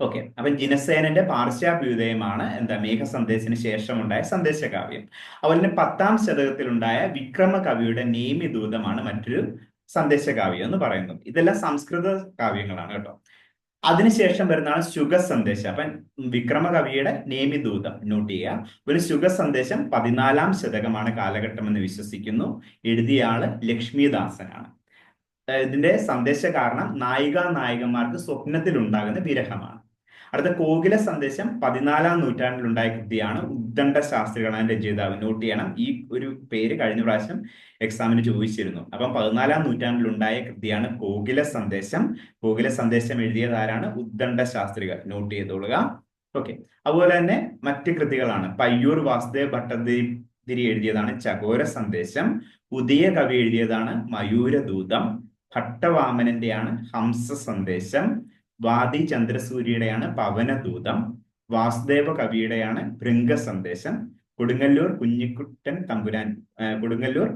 ഓക്കെ, അപ്പൊ ജിനസേനന്റെ പാർശ്വാഭ്യുദയമാണ് എന്താ മേഘസന്ദേശത്തിന് ശേഷമുണ്ടായ സന്ദേശകാവ്യം. അതുപോലെ തന്നെ 10ാം ശതകത്തിലുണ്ടായ വിക്രമ കവിയുടെ നേമിദൂതമാണ് മറ്റൊരു സന്ദേശകാവ്യം എന്ന് പറയുന്നത്. ഇതെല്ലാം സംസ്കൃത കാവ്യങ്ങളാണ് കേട്ടോ. അതിനുശേഷം വരുന്നതാണ് ശുഗസന്ദേശം. അപ്പൊ വിക്രമ കവിയുടെ നേമിദൂതം നോട്ട് ചെയ്യുക. ഒരു ശുഗസന്ദേശം 14ാം ശതകമാണ് കാലഘട്ടം എന്ന് വിശ്വസിക്കുന്നു. എഴുതിയ ആള് ലക്ഷ്മിദാസനാണ്. ഇതിന്റെ സന്ദേശ കാരണം നായിക നായകന്മാർക്ക് സ്വപ്നത്തിൽ ഉണ്ടാകുന്ന വിരഹമാണ്. അടുത്ത കോകില സന്ദേശം 14ാം നൂറ്റാണ്ടിലുണ്ടായ കൃതിയാണ്. ഉദ്ദണ്ഡ ശാസ്ത്രികളാണ് രചയിതാവ്. നോട്ട് ചെയ്യണം, ഈ ഒരു പേര് കഴിഞ്ഞ പ്രാവശ്യം എക്സാമിന് ചോദിച്ചിരുന്നു. അപ്പം 14ാം നൂറ്റാണ്ടിലുണ്ടായ കൃതിയാണ് കോകില സന്ദേശം. കോകില സന്ദേശം എഴുതിയത് ആരാണ്? ഉദ്ദണ്ഡ ശാസ്ത്രികൾ. നോട്ട് ചെയ്തോളുക. ഓക്കെ, അതുപോലെ തന്നെ മറ്റ് കൃതികളാണ്. പയ്യൂർ വാസുദേവ് ഭട്ടതിരി എഴുതിയതാണ് ചകോര സന്ദേശം. ഉദയ കവി എഴുതിയതാണ് മയൂരദൂതം. ഭട്ടവാമനന്റെയാണ് ഹംസ സന്ദേശം. വാദി ചന്ദ്രസൂര്യയുടെയാണ് പവനദൂതം. വാസുദേവ കവിയുടെയാണ് ഭൃംഗ സന്ദേശം. കൊടുങ്ങല്ലൂർ കൊടുങ്ങല്ലൂർ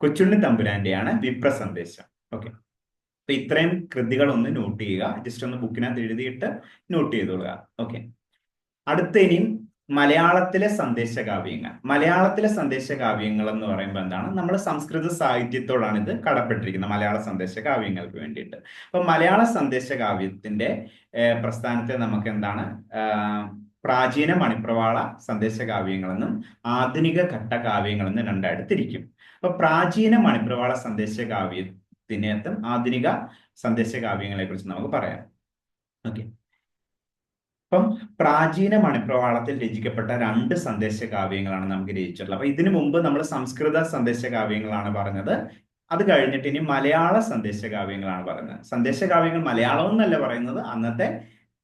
കൊച്ചുണ്ണി തമ്പുരാന്റെയാണ് വിപ്ര സന്ദേശം. ഓക്കെ, അപ്പൊ ഇത്രയും കൃതികൾ ഒന്ന് നോട്ട് ചെയ്യുക. ജസ്റ്റ് ഒന്ന് ബുക്കിനകത്ത് എഴുതിയിട്ട് നോട്ട് ചെയ്തോളുക. ഓക്കെ, അടുത്ത ഇനിയും മലയാളത്തിലെ സന്ദേശകാവ്യങ്ങൾ. മലയാളത്തിലെ സന്ദേശകാവ്യങ്ങൾ എന്ന് പറയുമ്പോൾ എന്താണ്? നമ്മൾ സംസ്കൃത സാഹിത്യത്തോടാണ് ഇത് കടപ്പെട്ടിരിക്കുന്നത്, മലയാള സന്ദേശകാവ്യങ്ങൾക്ക് വേണ്ടിയിട്ട്. അപ്പൊ മലയാള സന്ദേശകാവ്യത്തിന്റെ പ്രസ്ഥാനത്തെ നമുക്ക് എന്താണ് പ്രാചീന മണിപ്രവാള സന്ദേശകാവ്യങ്ങളെന്നും ആധുനിക ഘട്ടകാവ്യങ്ങളെന്നും രണ്ടായിട്ട് തിരിക്കും. അപ്പൊ പ്രാചീന മണിപ്രവാള സന്ദേശകാവ്യത്തിനകത്തും ആധുനിക സന്ദേശകാവ്യങ്ങളെ കുറിച്ച് നമുക്ക് പറയാം. ഓക്കെ, അപ്പം പ്രാചീന മണിപ്രവാളത്തിൽ രചിക്കപ്പെട്ട 2 സന്ദേശകാവ്യങ്ങളാണ് നമുക്ക് രചിച്ചിട്ടുള്ളത്. അപ്പൊ ഇതിനു മുമ്പ് നമ്മൾ സംസ്കൃത സന്ദേശകാവ്യങ്ങളാണ് പറഞ്ഞത്. അത് കഴിഞ്ഞിട്ട് ഇനി മലയാള സന്ദേശകാവ്യങ്ങളാണ് പറയുന്നത്. സന്ദേശകാവ്യങ്ങൾ മലയാളം എന്നല്ല പറയുന്നത്, അന്നത്തെ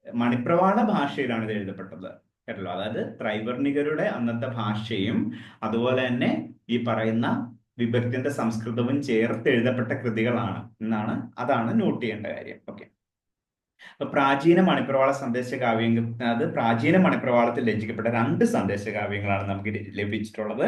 മണിപ്രവാള ഭാഷയിലാണ് ഇത് എഴുതപ്പെട്ടത് കേട്ടല്ലോ. അതായത് ത്രൈവർണികരുടെ അന്നത്തെ ഭാഷയും അതുപോലെ തന്നെ ഈ പറയുന്ന വിഭക്തിന്റെ സംസ്കൃതവും ചേർത്ത് എഴുതപ്പെട്ട കൃതികളാണ് എന്നാണ്, അതാണ് നോട്ട് ചെയ്യേണ്ട കാര്യം. ഓക്കെ, അപ്പൊ പ്രാചീന മണിപ്രവാള സന്ദേശകാവ്യങ്ങൾ, അത് പ്രാചീന മണിപ്രവാളത്തിൽ രചിക്കപ്പെട്ട 2 സന്ദേശകാവ്യങ്ങളാണ് നമുക്ക് ലഭിച്ചിട്ടുള്ളത്.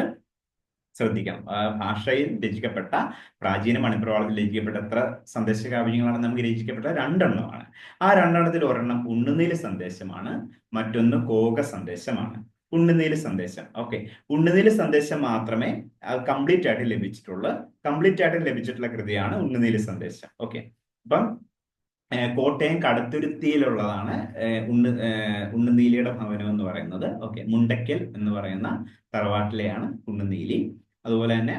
ശ്രദ്ധിക്കണം, ഭാഷയിൽ രചിക്കപ്പെട്ട പ്രാചീന മണിപ്രവാളത്തിൽ രചിക്കപ്പെട്ട എത്ര സന്ദേശകാവ്യങ്ങളാണ് നമുക്ക് രചിക്കപ്പെട്ട? 2 എണ്ണമാണ്. ആ 2 എണ്ണത്തിൽ ഒരെണ്ണം ഉണ്ണുനീല് സന്ദേശമാണ്, മറ്റൊന്ന് കോക സന്ദേശമാണ്. ഉണ്ണുനീല് സന്ദേശം. ഓക്കെ, ഉണ്ണുനീല് സന്ദേശം മാത്രമേ കംപ്ലീറ്റ് ആയിട്ട് ലഭിച്ചിട്ടുള്ളൂ. കംപ്ലീറ്റ് ആയിട്ട് ലഭിച്ചിട്ടുള്ള കൃതിയാണ് ഉണ്ണുനീല് സന്ദേശം. ഓക്കെ, അപ്പം കോട്ടയം കടുത്തുരുത്തിയിലുള്ളതാണ് ഉണ്ണുനീലിയുടെ ഭവനം എന്ന് പറയുന്നത്. ഓക്കെ, മുണ്ടക്കൽ എന്ന് പറയുന്ന തറവാട്ടിലെയാണ് ഉണ്ണുനീലി. അതുപോലെ തന്നെ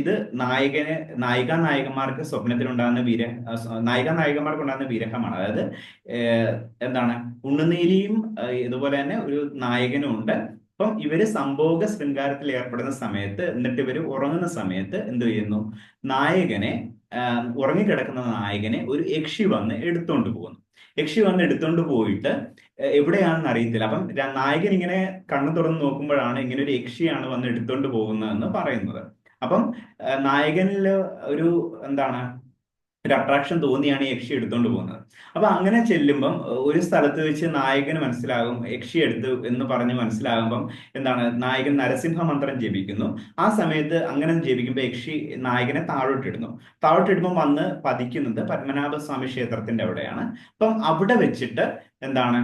ഇത് നായിക നായകന്മാർക്ക് സ്വപ്നത്തിലുണ്ടാകുന്ന നായിക നായകന്മാർക്ക് ഉണ്ടാകുന്ന വിരഹമാണ്. അതായത് എന്താണ്, ഉണ്ണുനീലിയും ഇതുപോലെ തന്നെ ഒരു നായകനും ഉണ്ട്. അപ്പം ഇവര് സംഭോഗ ശൃംഗാരത്തിൽ ഏർപ്പെടുന്ന സമയത്ത്, എന്നിട്ട് ഇവര് ഉറങ്ങുന്ന സമയത്ത് എന്ത് ചെയ്യുന്നു? ഉറങ്ങിക്കിടക്കുന്ന നായകനെ ഒരു യക്ഷി വന്ന് എടുത്തോണ്ട് പോകുന്നു. യക്ഷി വന്ന് എടുത്തോണ്ട് പോയിട്ട് എവിടെയാണെന്ന് അറിയത്തില്ല. അപ്പം നായകൻ ഇങ്ങനെ കണ്ണു തുറന്ന് നോക്കുമ്പോഴാണ് ഇങ്ങനെ ഒരു യക്ഷിയാണ് വന്ന് എടുത്തോണ്ട് പോകുന്നതെന്ന് പറയുന്നത്. അപ്പം നായകനിൽ ഒരു എന്താണ്, ഒരു അട്രാക്ഷൻ തോന്നിയാണ് ഈ യക്ഷി എടുത്തോണ്ട് പോകുന്നത്. അപ്പൊ അങ്ങനെ ചെല്ലുമ്പം ഒരു സ്ഥലത്ത് വെച്ച് നായകന് മനസ്സിലാകും യക്ഷി എടുത്തു എന്ന് പറഞ്ഞ് മനസ്സിലാകുമ്പം എന്താണ്, നായകൻ നരസിംഹ മന്ത്രം ജപിക്കുന്നു. ആ സമയത്ത് അങ്ങനെ ജപിക്കുമ്പോൾ യക്ഷി നായകനെ താഴോട്ടിടുമ്പോൾ വന്ന് പതിക്കുന്നത് പത്മനാഭസ്വാമി ക്ഷേത്രത്തിന്റെ അവിടെയാണ്. അപ്പം അവിടെ വെച്ചിട്ട് എന്താണ്,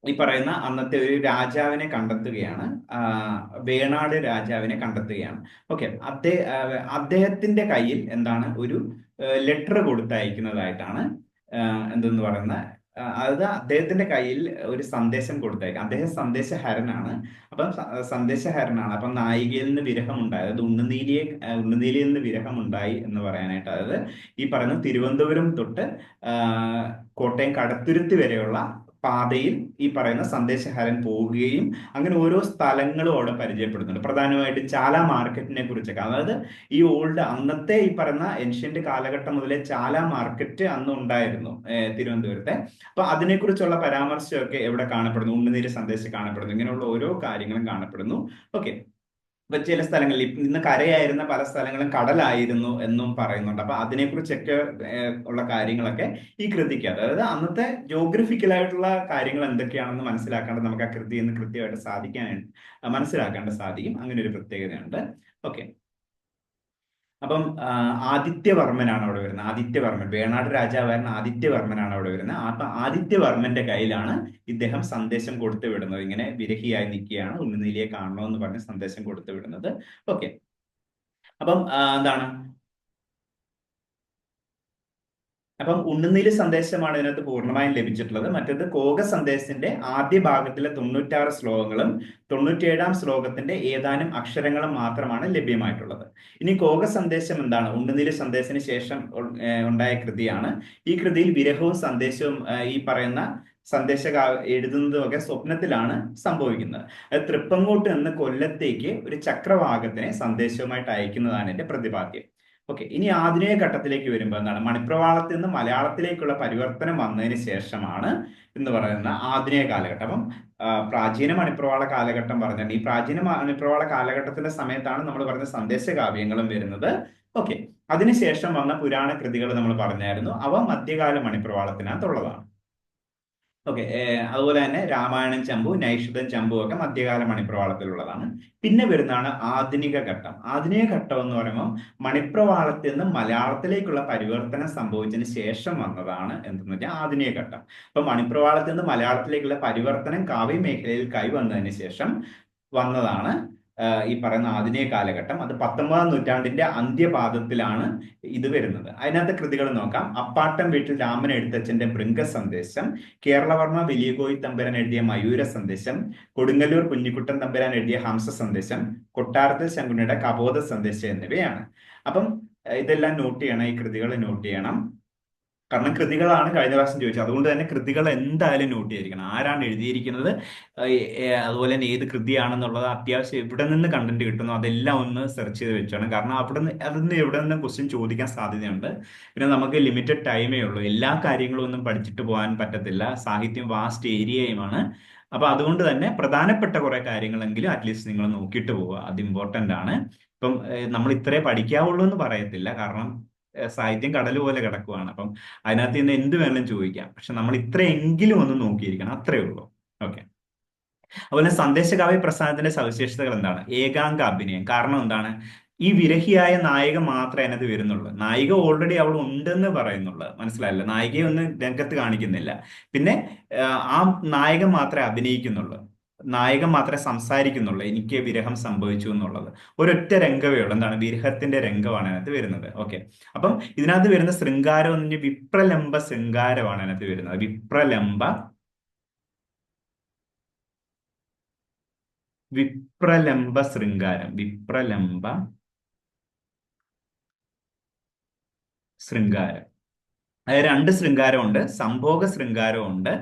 ഈ പറയുന്ന അന്നത്തെ ഒരു രാജാവിനെ കണ്ടെത്തുകയാണ്, വേണാട് രാജാവിനെ കണ്ടെത്തുകയാണ്. ഓക്കെ, അദ്ദേഹത്തിന്റെ കയ്യിൽ എന്താണ്, ഒരു ലെറ്റർ കൊടുത്തയക്കുന്നതായിട്ടാണ് എന്തെന്ന് പറയുന്ന അതായത് അദ്ദേഹത്തിന്റെ കയ്യിൽ ഒരു സന്ദേശം കൊടുത്തേക്കാം. അദ്ദേഹം സന്ദേശഹരനാണ്. അപ്പം സന്ദേശഹരനാണ്. അപ്പം നായികയിൽ നിന്ന് വിരഹമുണ്ടായി, അതായത് ഉണ്ണുനീലിയിൽ നിന്ന് വിരഹമുണ്ടായി എന്ന് പറയാനായിട്ട്, അതായത് ഈ പറയുന്ന തിരുവനന്തപുരം തൊട്ട് ആ, കോട്ടയം കടത്തുരുത്തി വരെയുള്ള പാതയിൽ ഈ പറയുന്ന സന്ദേശഹരൻ പോവുകയും അങ്ങനെ ഓരോ സ്ഥലങ്ങളും അവിടെ പരിചയപ്പെടുന്നുണ്ട്. പ്രധാനമായിട്ടും ചാല മാർക്കറ്റിനെ കുറിച്ചൊക്കെ, അതായത് ഈ അന്നത്തെ ഈ പറയുന്ന ഏൻഷ്യന്റ് കാലഘട്ടം മുതലേ ചാല മാർക്കറ്റ് അന്ന് ഉണ്ടായിരുന്നു തിരുവനന്തപുരത്തെ. അപ്പൊ അതിനെക്കുറിച്ചുള്ള പരാമർശമൊക്കെ എവിടെ കാണപ്പെടുന്നു? ഉണ്ണുനീര് സന്ദേശം കാണപ്പെടുന്നു. ഇങ്ങനെയുള്ള ഓരോ കാര്യങ്ങളും കാണപ്പെടുന്നു. ഓക്കെ. ഇപ്പൊ ചില സ്ഥലങ്ങളിൽ ഇന്ന് കരയായിരുന്ന പല സ്ഥലങ്ങളും കടലായിരുന്നു എന്നും പറയുന്നുണ്ട്. അപ്പൊ അതിനെക്കുറിച്ചൊക്കെ ഉള്ള കാര്യങ്ങളൊക്കെ ഈ കൃതിക്ക്, അതായത് അന്നത്തെ ജോഗ്രഫിക്കലായിട്ടുള്ള കാര്യങ്ങൾ എന്തൊക്കെയാണെന്ന് മനസ്സിലാക്കാണ്ട് നമുക്ക് ആ കൃതിയിൽ നിന്ന് കൃത്യമായിട്ട് മനസ്സിലാക്കാണ്ട് സാധിക്കും. അങ്ങനെ ഒരു പ്രത്യേകതയുണ്ട്. ഓക്കെ. അപ്പം ആദിത്യവർമ്മനാണ് അവിടെ വരുന്നത്. ആദിത്യവർമ്മൻ, വേണാട് രാജാവായിരുന്ന ആദിത്യവർമ്മനാണ് അവിടെ വരുന്നത്. അപ്പൊ ആദിത്യവർമ്മന്റെ കയ്യിലാണ് ഇദ്ദേഹം സന്ദേശം കൊടുത്തു വിടുന്നത്. ഇങ്ങനെ വിരഹിയായി നിൽക്കുകയാണ്, ഉണ്ണുനീലിയെ കാണണമെന്ന് പറഞ്ഞ് സന്ദേശം കൊടുത്തു വിടുന്നത്. ഓക്കെ. അപ്പം എന്താണ്, അപ്പം ഉണ്ണുനീലി സന്ദേശമാണ് ഇതിനകത്ത് പൂർണ്ണമായും ലഭിച്ചിട്ടുള്ളത്. മറ്റേത് കോക സന്ദേശത്തിന്റെ ആദ്യ ഭാഗത്തിലെ 96 ശ്ലോകങ്ങളും 97-ാം ശ്ലോകത്തിന്റെ ഏതാനും അക്ഷരങ്ങളും മാത്രമാണ് ലഭ്യമായിട്ടുള്ളത്. ഇനി കോക സന്ദേശം എന്താണ്? ഉണ്ണുനീലി സന്ദേശത്തിന് ശേഷം ഉണ്ടായ കൃതിയാണ്. ഈ കൃതിയിൽ വിരഹവും സന്ദേശവും ഈ പറയുന്ന എഴുതുന്നതും ഒക്കെ സ്വപ്നത്തിലാണ് സംഭവിക്കുന്നത്. അത് തൃപ്പങ്ങോട്ട് നിന്ന് കൊല്ലത്തേക്ക് ഒരു ചക്രവാകത്തിനെ സന്ദേശവുമായിട്ട് അയക്കുന്നതാണ് എന്റെ പ്രതിപാദ്യം. ഓക്കെ. ഇനി ആധുനിക ഘട്ടത്തിലേക്ക് വരുമ്പോൾ എന്താണ്, മണിപ്രവാളത്തിൽ നിന്ന് മലയാളത്തിലേക്കുള്ള പരിവർത്തനം വന്നതിന് ശേഷമാണ് എന്ന് പറയുന്ന ആധുനിക കാലഘട്ടം. അപ്പം പ്രാചീന മണിപ്രവാള കാലഘട്ടം പറഞ്ഞാൽ ഈ പ്രാചീന മണിപ്രവാള കാലഘട്ടത്തിന്റെ സമയത്താണ് നമ്മൾ പറഞ്ഞ സന്ദേശകാവ്യങ്ങളും വരുന്നത്. ഓക്കെ. അതിനുശേഷം വന്ന പുരാണ കൃതികൾ നമ്മൾ പറഞ്ഞായിരുന്നു, അവ മധ്യകാല മണിപ്രവാളത്തിനകത്തുള്ളതാണ്. ഓക്കെ. അതുപോലെ തന്നെ രാമായണം ചമ്പു, നൈഷധം ചമ്പു ഒക്കെ മധ്യകാല മണിപ്രവാളത്തിലുള്ളതാണ്. പിന്നെ വരുന്നതാണ് ആധുനിക ഘട്ടം. ആധുനിക ഘട്ടം എന്ന് പറയുമ്പോൾ മണിപ്രവാളത്തിൽ നിന്ന് മലയാളത്തിലേക്കുള്ള പരിവർത്തനം സംഭവിച്ചതിന് ശേഷം വന്നതാണ് എന്തെന്ന് വെച്ചാൽ ആധുനിക ഘട്ടം. അപ്പൊ മണിപ്രവാളത്തിൽ നിന്ന് മലയാളത്തിലേക്കുള്ള പരിവർത്തനം കാവ്യ മേഖലയിൽ കൈവന്നതിന് ശേഷം വന്നതാണ് ഈ പറയുന്ന ആധുനിക കാലഘട്ടം. അത് 19-ാം നൂറ്റാണ്ടിന്റെ അന്ത്യപാദത്തിലാണ് ഇത് വരുന്നത്. അതിനകത്തെ കൃതികൾ നോക്കാം. അപ്പാട്ടം വീട്ടിൽ രാമൻ എഴുത്തച്ഛന്റെ ഭൃംഗ സന്ദേശം, കേരളവർമ്മ വലിയകോയി തമ്പുരാൻ എഴുതിയ മയൂര സന്ദേശം, കൊടുങ്ങല്ലൂർ കുഞ്ഞിക്കുട്ടൻ തമ്പുരാൻ എഴുതിയ ഹംസ സന്ദേശം, കൊട്ടാരത്തിൽ ശങ്കുണ്ണിയുടെ കബോധ സന്ദേശം എന്നിവയാണ്. അപ്പം ഇതെല്ലാം നോട്ട് ചെയ്യണം, ഈ കൃതികൾ നോട്ട് ചെയ്യണം. കാരണം കൃതികളാണ് കഴിഞ്ഞ പ്രാവശ്യം ചോദിച്ചത്. അതുകൊണ്ട് തന്നെ കൃതികൾ എന്തായാലും നോട്ട് ചെയ്തിരിക്കണം. ആരാണ് എഴുതിയിരിക്കുന്നത്, അതുപോലെ തന്നെ ഏത് കൃതിയാണെന്നുള്ളത് അത്യാവശ്യം എവിടെ നിന്ന് കണ്ടന്റ് കിട്ടുന്നു അതെല്ലാം ഒന്ന് സെർച്ച് ചെയ്ത് വെച്ചാണ്. കാരണം അതിന്ന് എവിടെ നിന്ന് ക്വസ്റ്റ്യൻ ചോദിക്കാൻ സാധ്യതയുണ്ട്. പിന്നെ നമുക്ക് ലിമിറ്റഡ് ടൈമേ ഉള്ളൂ. എല്ലാ കാര്യങ്ങളും ഒന്നും പഠിച്ചിട്ട് പോകാൻ പറ്റത്തില്ല. സാഹിത്യം വാസ്റ്റ് ഏരിയയുമാണ്. അപ്പൊ അതുകൊണ്ട് തന്നെ പ്രധാനപ്പെട്ട കുറെ കാര്യങ്ങളെങ്കിലും അറ്റ്ലീസ്റ്റ് നിങ്ങൾ നോക്കിയിട്ട് പോവുക. അത് ഇമ്പോർട്ടന്റ് ആണ്. ഇപ്പം നമ്മൾ ഇത്രേ പഠിക്കാവുള്ളൂ എന്ന് പറയത്തില്ല. കാരണം സാഹിത്യം കടൽ പോലെ കിടക്കുവാണ്. അപ്പം അതിനകത്ത് നിന്ന് എന്ത് വേണമെങ്കിലും ചോദിക്കാം. പക്ഷെ നമ്മൾ ഇത്രയെങ്കിലും ഒന്ന് നോക്കിയിരിക്കണം, അത്രേ ഉള്ളൂ. ഓക്കെ. അതുപോലെ സന്ദേശകാവ്യ പ്രസ്ഥാനത്തിന്റെ സവിശേഷതകൾ എന്താണ്? ഏകാംഗ അഭിനയം. കാരണം എന്താണ്, ഈ വിരഹിയായ നായിക മാത്രമേ അതിനകത്ത് വരുന്നുള്ളൂ. നായിക ഓൾറെഡി അവിടെ ഉണ്ടെന്ന് പറയുന്നുള്ളൂ. മനസ്സിലായില്ല, നായികയെ ഒന്നും രംഗത്ത് കാണിക്കുന്നില്ല. പിന്നെ ആ നായകൻ മാത്രമേ അഭിനയിക്കുന്നുള്ളൂ, നായകൻ മാത്രമേ സംസാരിക്കുന്നുള്ളൂ എനിക്ക് വിരഹം സംഭവിച്ചു എന്നുള്ളത്. ഒരൊറ്റ രംഗമേ ഉള്ളൂ. എന്താണ്? വിരഹത്തിന്റെ രംഗമാണ് അതിനകത്ത് വരുന്നത്. ഓക്കെ. അപ്പം ഇതിനകത്ത് വരുന്ന ശൃംഗാരം എന്ന് പറഞ്ഞാൽ വിപ്രലംബ ശൃംഗാരമാണ് അതിനകത്ത് വരുന്നത്. വിപ്രലംബ ശൃംഗാരം. അതായത് രണ്ട് ശൃംഗാരമുണ്ട്. സംഭോഗ ശൃംഗാരമുണ്ട്,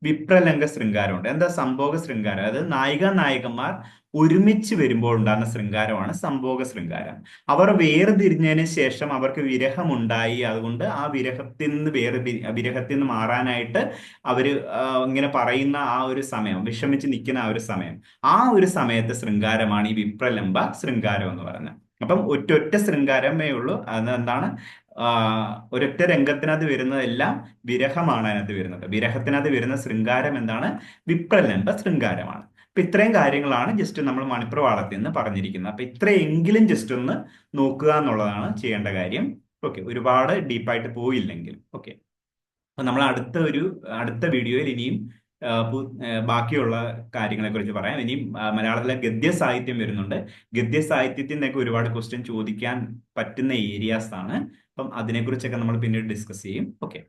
വിപ്രലംഘ ശൃംഗാരമുണ്ട്. എന്താ സംഭോഗ ശൃംഗാരം? അതായത് നായികന്മാർ ഒരുമിച്ച് വരുമ്പോൾ ഉണ്ടാകുന്ന ശൃംഗാരമാണ് സംഭോഗ ശൃംഗാരം. അവർ വേർതിരിഞ്ഞതിന് ശേഷം അവർക്ക് വിരഹമുണ്ടായി, അതുകൊണ്ട് ആ വിരഹത്തിൽ നിന്ന് മാറാനായിട്ട് അവര് ഇങ്ങനെ പറയുന്ന ആ ഒരു സമയം, വിഷമിച്ച് നിൽക്കുന്ന ആ ഒരു സമയം, ആ ഒരു സമയത്തെ ശൃംഗാരമാണ് ഈ വിപ്രലംബ ശൃംഗാരം എന്ന് പറയുന്നത്. അപ്പം ഒറ്റ ശൃംഗാരമേ ഉള്ളൂ. അതെന്താണ്? ഒരൊറ്റ രംഗത്തിനകത്ത് വരുന്നതെല്ലാം വിരഹമാണ് അതിനകത്ത് വരുന്നത്. വിരഹത്തിനകത്ത് വരുന്ന ശൃംഗാരം എന്താണ്? വിപ്രലംബ ശൃംഗാരമാണ്. അപ്പൊ ഇത്രയും കാര്യങ്ങളാണ് ജസ്റ്റ് നമ്മൾ മണിപ്രവാളത്തിൽ നിന്ന് പറഞ്ഞിരിക്കുന്നത്. അപ്പൊ ഇത്രയെങ്കിലും ജസ്റ്റ് ഒന്ന് നോക്കുക എന്നുള്ളതാണ് ചെയ്യേണ്ട കാര്യം. ഓക്കെ. ഒരുപാട് ഡീപ്പായിട്ട് പോയില്ലെങ്കിൽ. ഓക്കെ. അപ്പൊ നമ്മൾ അടുത്ത വീഡിയോയിൽ ഇനിയും ബാക്കിയുള്ള കാര്യങ്ങളെ കുറിച്ച് പറയാം. ഇനിയും മലയാളത്തിലെ ഗദ്യ സാഹിത്യം വരുന്നുണ്ട്. ഗദ്യ സാഹിത്യത്തിൽ നിന്നൊക്കെ ഒരുപാട് ക്വസ്റ്റ്യൻ ചോദിക്കാൻ പറ്റുന്ന ഏരിയാസ് ആണ്. അപ്പം അതിനെക്കുറിച്ചൊക്കെ നമ്മൾ പിന്നീട് ഡിസ്കസ് ചെയ്യും. ഓക്കെ.